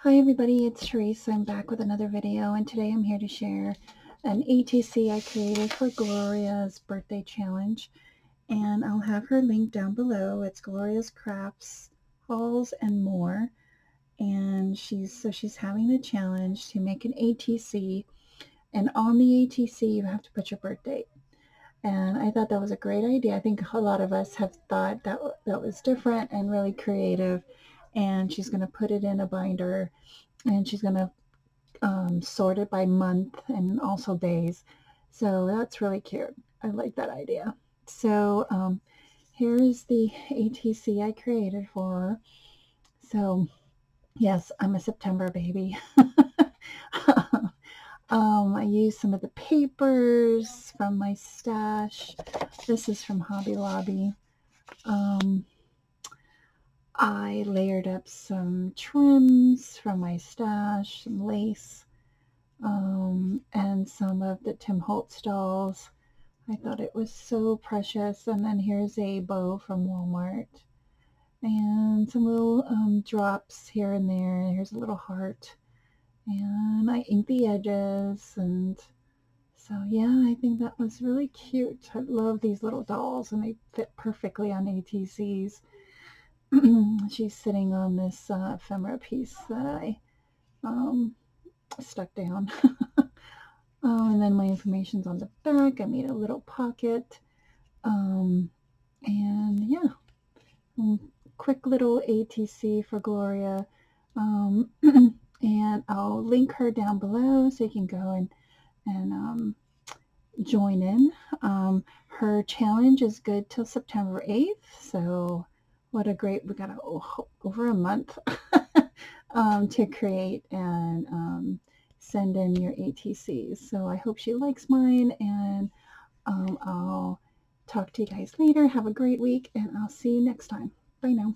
Hi everybody, it's Tereese. I'm back with another video, and today I'm here to share an ATC I created for Gloria's birthday challenge, and I'll have her link down below. It's Gloria's Crafts, Hauls, and More, and she's having the challenge to make an ATC, and on the ATC you have to put your birth date. And I thought that was a great idea. I think a lot of us have thought that was different and really creative, and she's going to put it in a binder, and she's going to sort it by month and also days. So that's really cute. I like that idea. So here's the ATC I created for her. So yes, I'm a September baby. I used some of the papers from my stash. This is from Hobby Lobby. Um, I layered up some trims from my stash, some lace, and some of the Tim Holtz dolls. I thought it was so precious. And then here's a bow from Walmart, and some little drops here and there. Here's a little heart, and I inked the edges. And so yeah, I think that was really cute. I love these little dolls, and they fit perfectly on ATCs. She's sitting on this ephemera piece that I um, stuck down. And then my information's on the back. I made a little pocket. And yeah, quick little ATC for Gloria. Um, and I'll link her down below so you can go and join in. Her challenge is good till September 8th. So what a great, we got over a month to create and send in your ATCs. So I hope she likes mine, and I'll talk to you guys later. Have a great week, and I'll see you next time. Bye now.